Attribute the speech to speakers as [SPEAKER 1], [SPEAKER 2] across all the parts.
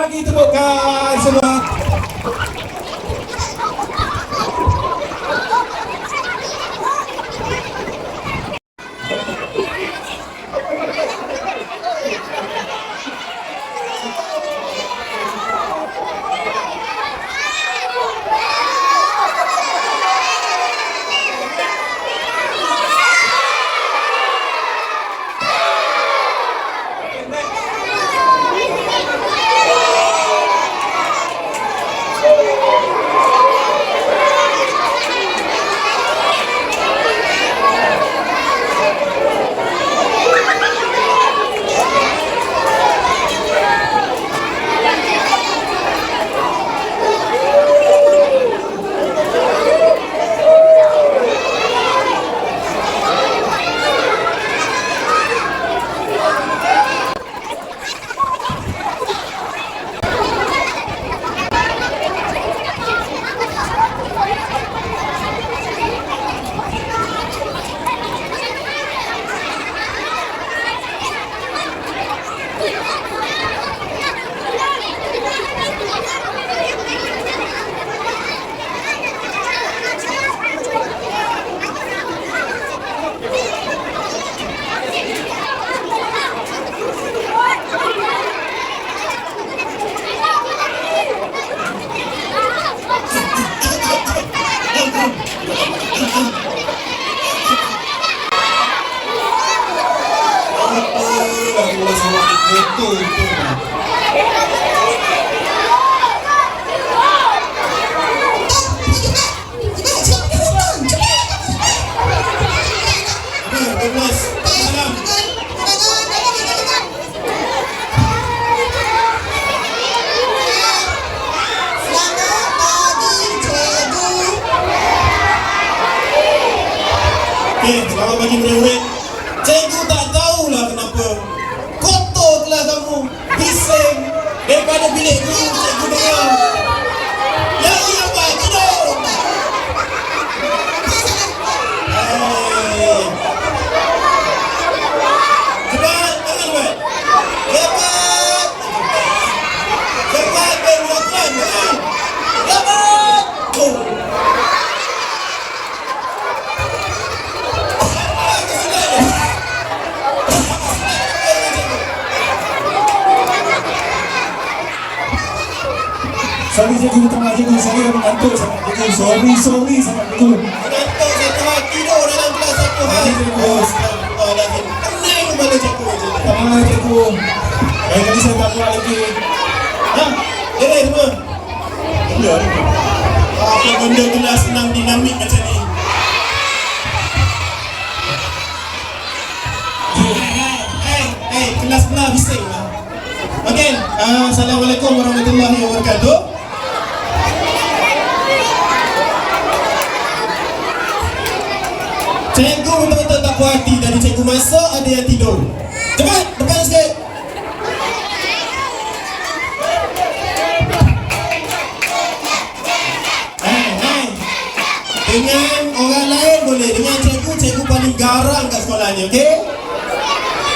[SPEAKER 1] lagi tepukan semua. Selamat pagi murid-murid. Cikgu tak tahulah kenapa kotor kelas kamu, bising daripada bilik guru cikgu dengar. Yang ini apa? Tidur. Cepat, cepat. Cepat. Cepat, cepat. Cepat. Sorry cikgu, minta maaf cikgu, saya mengantuk sangat cikgu. Sorry sangat cikgu. Mengantuk satu hari, tidur dalam kelas satu hari. Cikgu, astagfirullahaladzim. Tenang kepala cikgu. Minta maaf cikgu. Lain kali saya tak buat lagi. Jadi semua. Ya. Apa benda kelas senang dinamik macam ni? Hey, kelas pula bising lah. Okey, Assalamualaikum warahmatullahi wabarakatuh. Cikgu betul-betul tak puas hati. Tadi cikgu masuk, ada yang tidur. Cepat, depan sikit. Dengan orang lain boleh, dengan cikgu, cikgu paling garang kat sekolah ni, okey?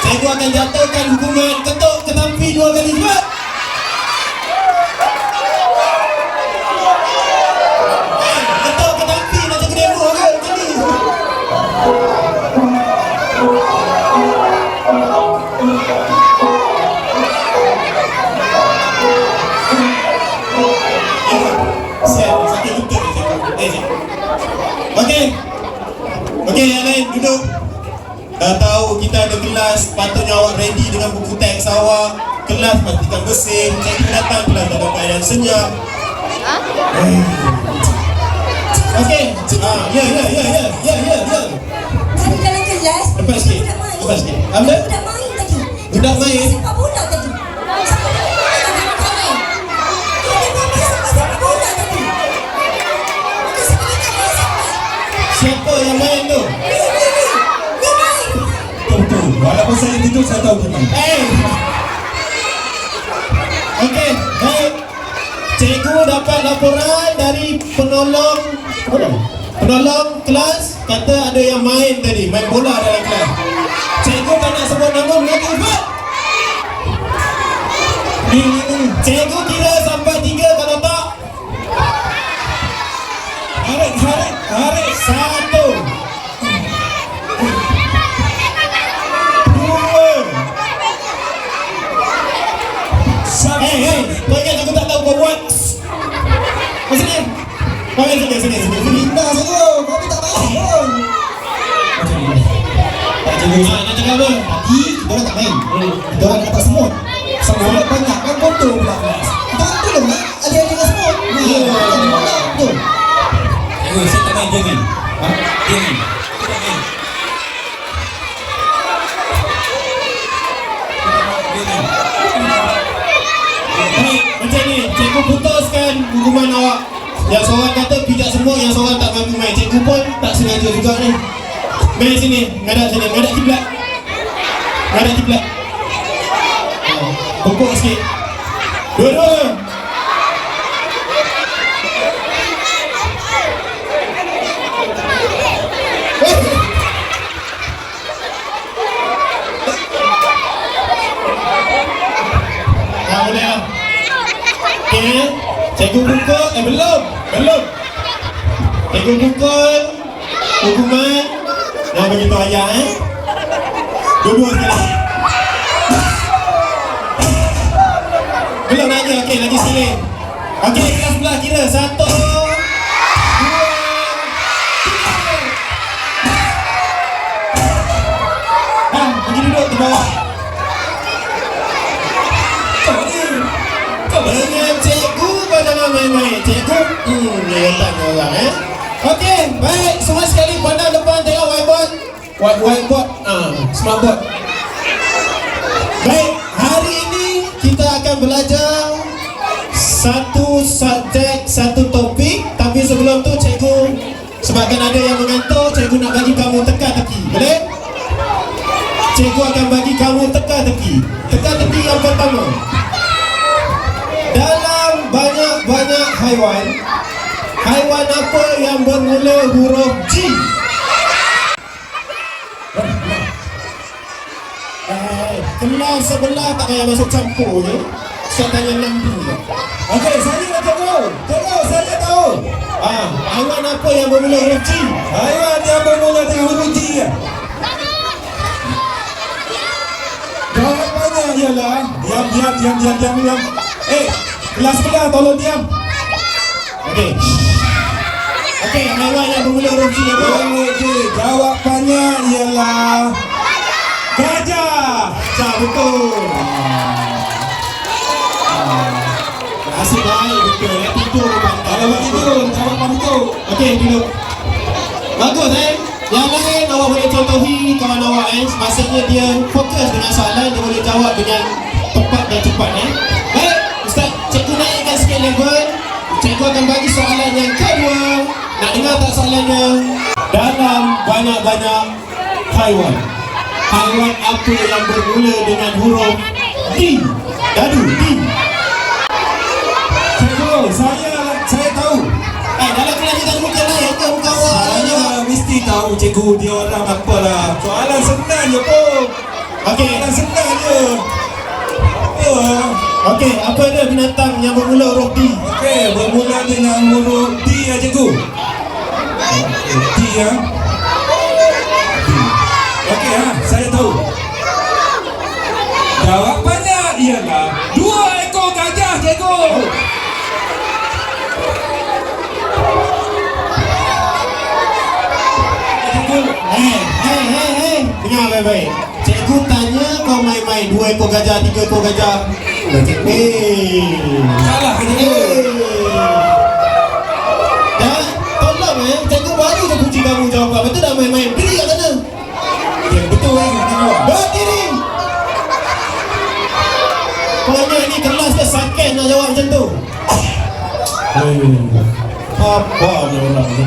[SPEAKER 1] Cikgu akan jatuhkan hukuman ketuk ketampi 2 kali. Cepat! Ketuk ketampi nak cikgu demo ke macam ni? Sakit lutut ni cikgu. Okey, yang lain duduk. Dah tahu kita ada kelas, patutnya awak ready dengan buku teks awak. Kelas pastikan bersih, cikgu datang kelas dalam keadaan senyap. Okey, ya.
[SPEAKER 2] Tapi dalam kelas,
[SPEAKER 1] Lepas sikit. Apa?
[SPEAKER 2] budak main tadi.
[SPEAKER 1] Budak main?
[SPEAKER 2] Sepak bola tadi. Sepak bola tadi. Sepak bola tadi. Bukan sepak bola.
[SPEAKER 1] Siapa yang main tu?
[SPEAKER 2] Dia main.
[SPEAKER 1] Betul. Walaupun saya tidur, saya tahu dia main. Okey, baik. Cikgu dapat laporan dari penolong kelas, kata ada yang main tadi, main bola dalam kelas. Cikgu tak nak sebut nama, mengaku. Ni. Cikgu kira sampai 3, kalau tak
[SPEAKER 3] Harik.
[SPEAKER 1] 1 2. Hei, kau ingat aku tak tahu kau buat? Kau sini. Sini.
[SPEAKER 2] Pindah cikgu, kami tak tahu pun.
[SPEAKER 1] Nak cakap apa?
[SPEAKER 2] Tadi kita orang tak main. Kita orang dapat semut. Semut banyak kan kotor pula kelas. Kita orang tolong lah adik-adik dengan semut. Betul.
[SPEAKER 3] Saya tak main, dia main. Dia main. Kita main.
[SPEAKER 1] Baik, macam ni, cikgu putuskan hukuman awak. Yang seorang kata pijak semua, yang seorang tak mampu main. Cikgu pun tak sengaja juga ni. Main sini, ngadap kiblat. Pokok sikit. Dua-dua. Boleh lah. Okay, cikgu pukul, belum. Cikgu pukul hukuman. Jangan beritahu ayah dua-dua sekali. Belum nanya, okey lagi sekali. Okey, kelas sebelah kira 1 2 3. Pergi duduk di bawah. Dengan cikgu kau jangan main-main. Cikgu, dia tanya orang Okey, baik, semua sekali pandang depan, tengok whiteboard, smart board. Baik, hari ini kita akan belajar satu subjek, satu topik. Tapi sebelum tu cikgu, sebabkan ada yang mengantuk, cikgu nak bagi kamu teka-teki. Boleh? Cikgu akan bagi kamu teka-teki. Teka-teki yang pertama, dalam banyak-banyak haiwan apa yang bermula huruf G? Kelas sebelah tak payah masuk campur je. Saya tanya lampu je.
[SPEAKER 3] Okey, saya nak tahu. Saya tahu.
[SPEAKER 1] Haiwan apa yang bermula huruf G?
[SPEAKER 3] Haiwan yang bermula dengan huruf G. Jawapannya ialah diam. Kelas sebelah tolong diam.
[SPEAKER 1] Okey, haiwan yang bermula huruf G apa?
[SPEAKER 3] Jawapannya ialah gajah.
[SPEAKER 1] Betul. Asyik baik betul. Tidur
[SPEAKER 3] Kalau begitu, jawapan betul.
[SPEAKER 1] Okey, duduk. Bagus Yang lain awak boleh contohi kawan awak maksudnya dia fokus dengan soalan, dia boleh jawab dengan tepat dan cepat Baik, Ustaz, cikgu naikkan sikit level. Cikgu akan bagi soalan yang kedua. Nak dengar tak soalannya? Dalam banyak-banyak haiwan apa yang bermula dengan huruf D? Dadu, D.
[SPEAKER 3] Cikgu, saya tahu.
[SPEAKER 1] Dalam kelas kita muka lain ke muka awak?
[SPEAKER 3] Saya mesti tahu cikgu dia orang apalah. Soalan senang je pun.
[SPEAKER 1] Okey.
[SPEAKER 3] Soalan senang je.
[SPEAKER 1] Okey, apa dia binatang yang bermula huruf D?
[SPEAKER 3] Okey, bermula dengan huruf D ya cikgu. D ya. Okey saya tahu. Jawapannya ialah 2 ekor gajah cikgu.
[SPEAKER 1] Hei, dengar baik-baik. Cikgu tanya kau main-main 2 ekor gajah, 3 ekor gajah.
[SPEAKER 3] Salah ke cikgu?
[SPEAKER 1] Tolong cikgu baru je puji kamu jawapan. Betul tak main-main? Diri kat sana.
[SPEAKER 3] Betul cikgu.
[SPEAKER 1] Berdiri. Pokoknya ni kelas dia sakit nak jawab macam tu. Apa ni orang ni?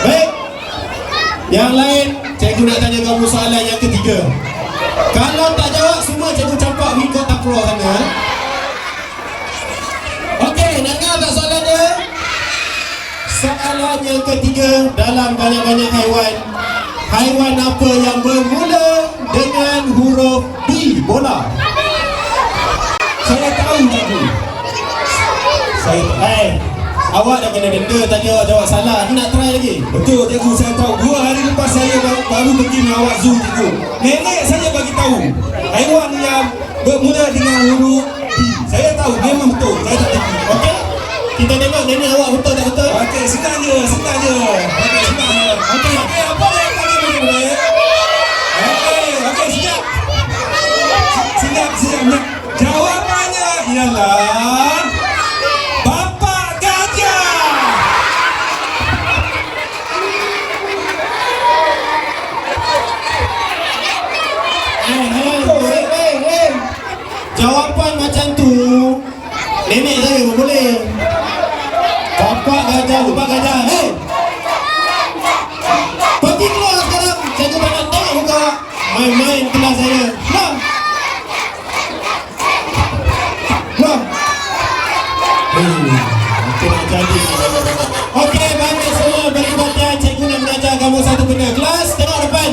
[SPEAKER 1] Baik. Yang lain, cikgu nak tanya kamu soalan yang ketiga. Kalau tak jawab, semua cikgu campak pergi kotak keluar sana. Okey, nak dengar tak soalannya? Soalan yang ketiga, dalam banyak-banyak haiwan apa yang bermula dengan huruf B? Bola.
[SPEAKER 3] Saya tahu
[SPEAKER 2] cikgu.
[SPEAKER 1] Awak dah kena denda tadi awak jawab salah. Ni nak try lagi?
[SPEAKER 3] Betul cikgu, saya tahu. 2 hari lepas saya baru pergi melawat zoo cikgu. Nenek saya bagi tahu haiwan yang bermula dengan huruf D. Saya tahu memang betul. Saya tak tipu.
[SPEAKER 1] Okey? Kita tengok nenek awak betul tak betul?
[SPEAKER 3] Okey, senang je. Okey, senang je. Okey, apa yang kami boleh? Okey, siap. Siap. Jawapannya ialah Bapak Gajah.
[SPEAKER 1] Jawapan macam tu nenek saya pun boleh. Bapak gajah. Pergi keluar sekarang. Cikgu tak nak tengok muka main-main kelas saya. Keluar. Itu nak jadi. Okey, baik semua beri perhatian. Cikgu nak mengajar kamu satu benda. Kelas, tengok depan.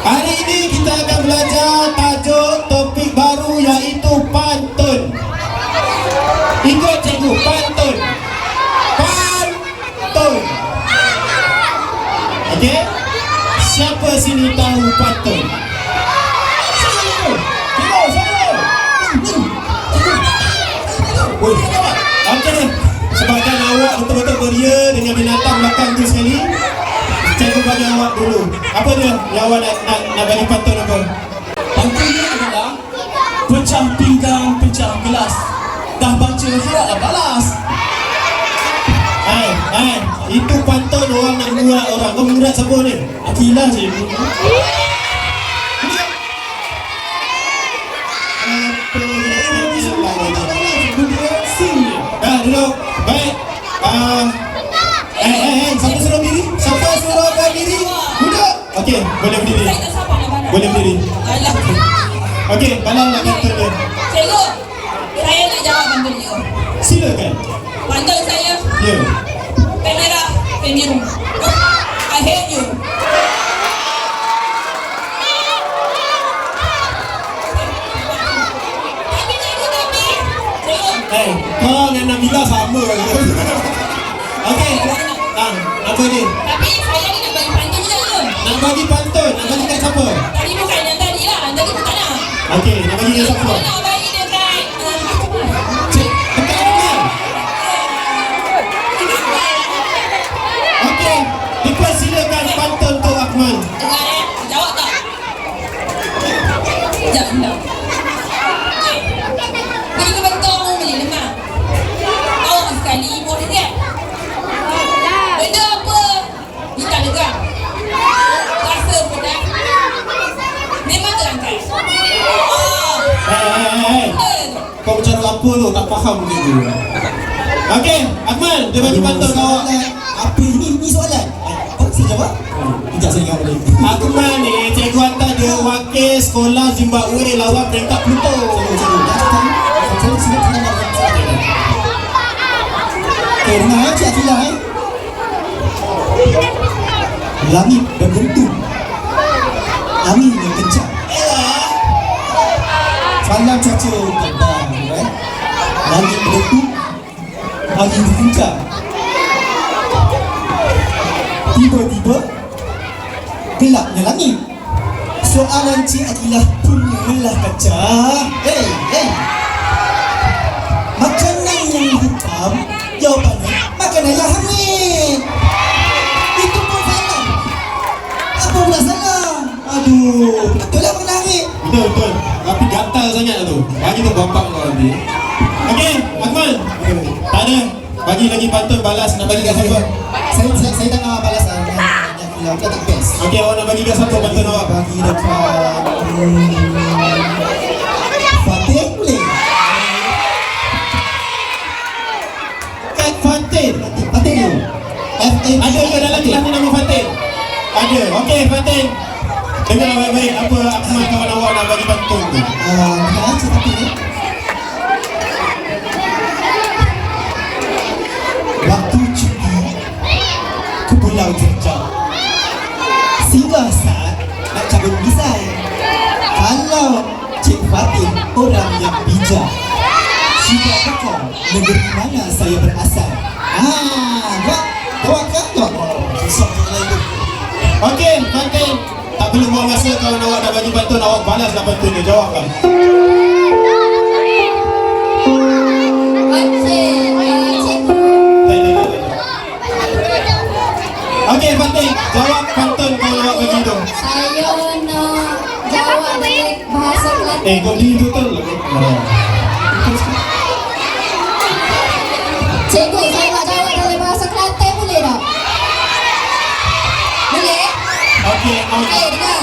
[SPEAKER 1] Hari ini kita akan belajar tajuk topik baru iaitu pantun. Ikut cikgu, pantun. Okey? Siapa sini tahu pantun? Siapa? Okey. Sebabkan awak betul-betul beria dengan binatang belakang tu sekali, cikgu bagi awak dulu. Apa dia yang awak nak bagi pantun apa?
[SPEAKER 4] Pantunnya adalah pecah pinggang, pecah gelas. Dah baca haraplah balas.
[SPEAKER 1] Itu pantun orang nak mengurat orang. Kau mengurat siapa ni?
[SPEAKER 4] Akilah cikgu.
[SPEAKER 1] Dah duduk. Baik. Siapa suruh diri? Siapa suruh berdiri? Duduk. Okey, boleh berdiri.
[SPEAKER 5] Saya tak sabar nak balas.
[SPEAKER 1] Boleh berdiri.
[SPEAKER 5] Alah.
[SPEAKER 1] Okey, balang nak pantun dia.
[SPEAKER 5] Cikgu, saya nak jawab pantun cikgu.
[SPEAKER 1] Silakan.
[SPEAKER 5] Pantun saya,
[SPEAKER 1] Ya.
[SPEAKER 5] pen merah, pen biru. I hate you. Tapi cikgu. Cikgu.
[SPEAKER 1] Kau dengan Nabila sama je. Okey. Apa ni?
[SPEAKER 5] Tapi saya ni nak bagi pantun je cikgu.
[SPEAKER 1] Nak bagi pantun. Nak bagi kat siapa?
[SPEAKER 5] Tadi bukan yang tadi lah. Tadi bukan lah.
[SPEAKER 1] Okey, nak bagi kat siapa?
[SPEAKER 5] Saya nak bagi dekat
[SPEAKER 1] Cik, dekat mana? Okey, dipersilakan pantun tu Akmal.
[SPEAKER 5] dengar jawab tak? Sekejap, sebentar. Okey. Bagi ke bentuk kamu boleh lemah. Awak sekali boleh kan? Benda apa? Kita dekat. Rasa pedas. Memang terangkat.
[SPEAKER 1] Kau bercakap apa tu? Tak faham begitu. Okey, Akmal, dia bagi pantun kau.
[SPEAKER 2] Apa ini soalan? Apa saya jawab? Sekejap saya ingat balik.
[SPEAKER 1] Akmal ni cikgu hantar dia wakil sekolah Zimbabwe lawan peringkat Pluto.
[SPEAKER 2] Saya sini tengah nak soalan. Okey, dengar Cik Akilah Langit berbentuk, angin yang kencang. Malam cuaca terbang, langit berbentuk, angin yang kencang. Tiba-tiba gelapnya langit. Soalan Cik Akilah punyalah kaca. Makanan yang hitam, jawapannya makanan yang hangit. Itu pun salah. Apa pula salah? Aduh, betul lah makanan hangit.
[SPEAKER 1] Betul. Tapi gatal sangat tu. Bagi tu bapak kau nanti. Okey, Akmal. Tak ada. Bagi lagi pantun balas. Nak bagi kat siapa?
[SPEAKER 2] Saya tak nak balasan. Yang Akilah tak best.
[SPEAKER 1] Okey, awak nak bagi kat siapa pantun awak?
[SPEAKER 2] Bagi dekat Fatih boleh?
[SPEAKER 1] Kat Fatin.
[SPEAKER 2] Fatih tu
[SPEAKER 1] Ada ke dalam kelas ni nama Fatin? Ada. Okey, Fatin. Dengar baik-baik apa Akmal kawan awak nak bagi pantun tu.
[SPEAKER 2] Dengar Cik Fatih ni. Waktu cuti ke pulau terjauh, singgah saat nak cabut misai. Kalau Cik Fatih orang yang bijak, Sudahkah negeri mana saya berasal? Jawab kan? Susah soalan itu.
[SPEAKER 1] Okey, Pantun. Tak perlu buang masa kalau awak dah bagi pantun, awak balaslah pantun dia. Jawabkan. Okey, Pantun. Jawab pantun kalau awak bagi tu.
[SPEAKER 6] Saya nak jawab dari bahasa Kelantan.
[SPEAKER 1] Kau di betul.
[SPEAKER 6] Cikgu, saya nak jawab dari bahasa Kelantan, boleh tak? Boleh?
[SPEAKER 1] Okey,
[SPEAKER 6] Okey, dengar.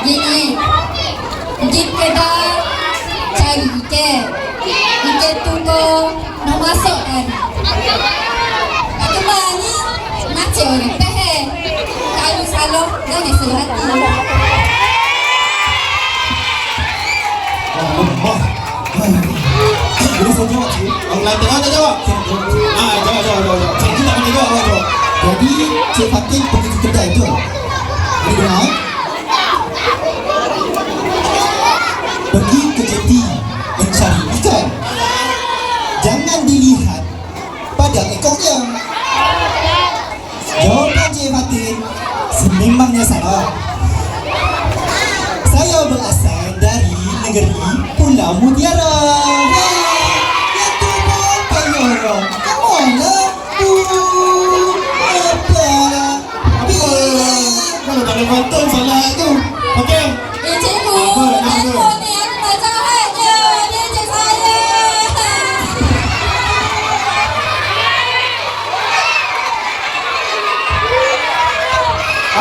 [SPEAKER 6] Gini, pergi kedai cari ikan. Ikan tu nak masuk kan. Tak kemar ni, macam orang pehe. Kalau salah, jangan suruh hati.
[SPEAKER 2] Boleh saya jawab cikgu?
[SPEAKER 1] orang Kelantan awak tak jawab? Jawab. Cikgu tak boleh jawab, awak jawab.
[SPEAKER 2] Jadi Cik Fatin pergi ke kedai tu. Boleh dengar? Pergi ke jeti mencari ikan. Jangan dilihat pada ekor dia. Jawapan Cik Fatin sememangnya salah. Saya berasal dari negeri Pulau Mutiara. Itu bukan orang. Come on lah.
[SPEAKER 1] Kalau tak ada pantun, salah tu. Okey.
[SPEAKER 6] Cikgu,
[SPEAKER 1] Apa?
[SPEAKER 6] handphone ni aku nak jahat je. Dia cik saya.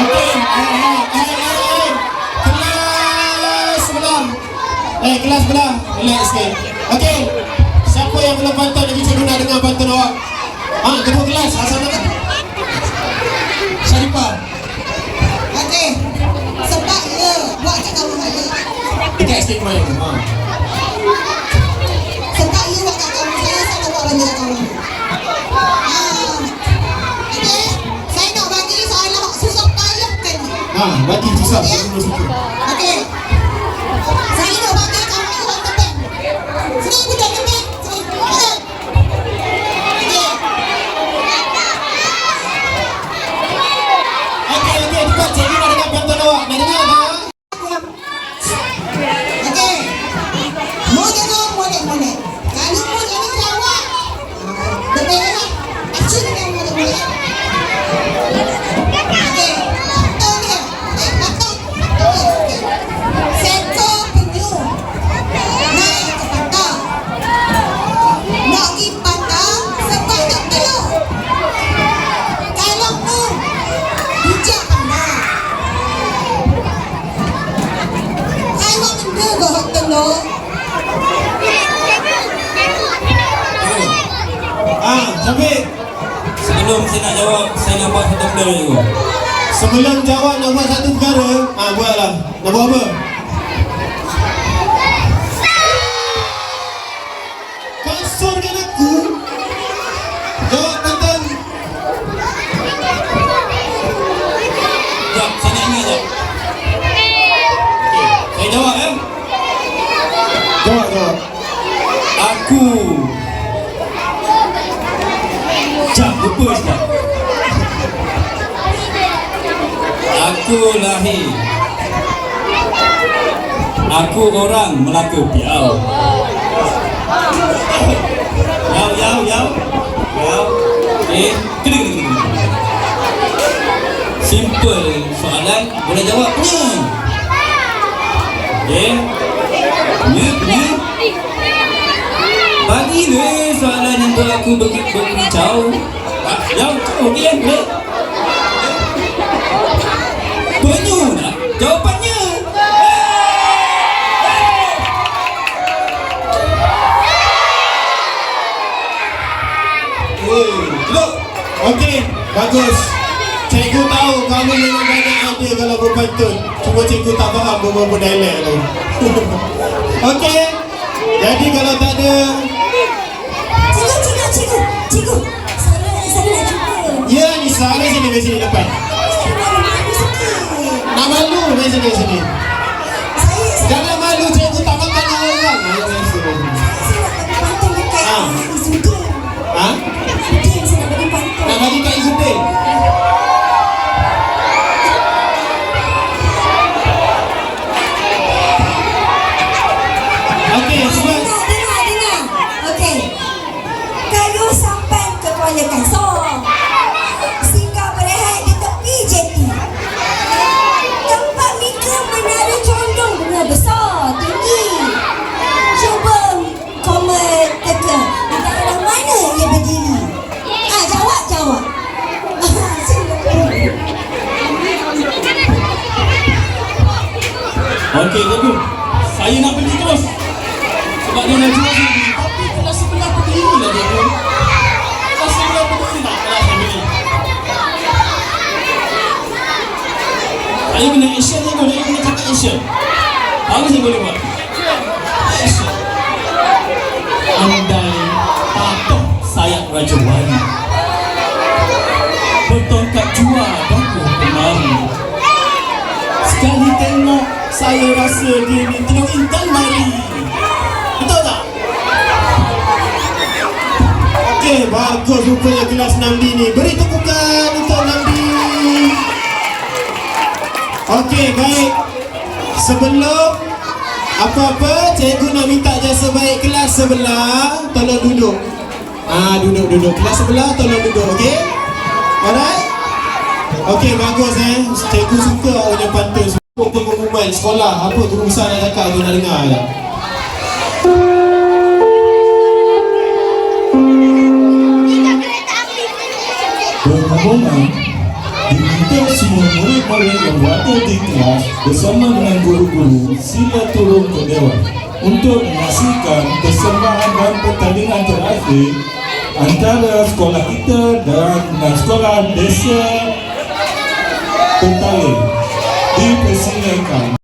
[SPEAKER 1] Okey. Kelas sebelah. Kelas sebelah. Relax sikit. Okey. Siapa yang belum pantun lagi, cikgu nak dengar pantun awak. Kedua kelas. Asal mana? Syarifah.
[SPEAKER 7] Okey. Sebab dia buat kat kawan saya.
[SPEAKER 1] Dekat sikit main.
[SPEAKER 7] Sebab dia buat kat kawan saya nak buat benda kat kawan. Okey. Saya nak bagi soalan hak susah payah kan ni.
[SPEAKER 1] Bagi susah. Cikgu suka.
[SPEAKER 7] Okey. Saya nak bagi kawan tu hak tebing. Sini budak tebing. Sini. Okey.
[SPEAKER 1] Okey, cepat cikgu nak dengar pantun awak. Nak dengar tak?
[SPEAKER 7] Okey. Mau dengar molek-molek. Kalau molek ni jawab. Lebih lah. Asyik dengan molek-molek. Okey. Betul ke? Betul. Okey. Seekor penyu naik ke patah. Nak pergi patah sebab nak telur. Kalau tu bijak pandai. Kalau benda gak telur.
[SPEAKER 1] Syafiq.
[SPEAKER 8] Sebelum saya nak jawab, saya nak buat satu benda dulu.
[SPEAKER 1] Sebelum jawab nak buat satu perkara, buatlah. Nak buat apa? Kasurkan aku. Jawab pantun.
[SPEAKER 8] Jom, saya nak ingat jom. Saya jawab ya.
[SPEAKER 1] Jawab.
[SPEAKER 8] Aku. Jom, lupa sekejap. Aku lahir. Aku orang Melaka Piau. Yau. Kena. Simple soalan, boleh jawabnya. Nya. Bagilah soalan yang buat aku berkicau. Jauh, okey boleh. Penyu nak jawapannya.
[SPEAKER 1] Look. Okey, bagus. Cikgu tahu kamu memang banyak idea kalau berpantun. Cuma cikgu tak faham beberapa dialek tu. Okey. Jadi kalau tak ada,
[SPEAKER 7] Cikgu. Saya nak jumpa.
[SPEAKER 1] ya Nisa, mari sini depan. Nak malu, mari sini. Jangan malu, cikgu tak makan orang. Ayo, mari sini.
[SPEAKER 4] tu. Saya nak beli terus. Sebab dia nak jual saya beli. Tapi kelas sebelah berdiri lah dia tu. Kelas sebelah berdiri tak kelas saya beli. Saya kena action ni, dia kena cakap action. Apa saya boleh buat? Action. Andai patuh sayap Raja Wali, bertongkat jual daku kemari. Sekali tengok saya rasa dia ni tengok intan mari. Betul tak?
[SPEAKER 1] Okey, bagus rupanya kelas Namdi ni. Beri tepukan untuk Namdi. Okey, baik. Sebelum apa-apa, cikgu nak minta jasa baik kelas sebelah. Tolong duduk. Duduk. Kelas sebelah tolong duduk, okey? Alright? Okey, bagus Cikgu suka orang yang pantun. Semua pengumuman sekolah, apa guru besar nak cakap tu nak dengar je.
[SPEAKER 3] Pengumuman diminta semua murid-murid yang berada di kelas bersama dengan guru-guru sila turun ke dewan untuk menyaksikan persembahan dan pertandingan terakhir antara sekolah kita dengan sekolah desa Pentaling. Dipersilakan.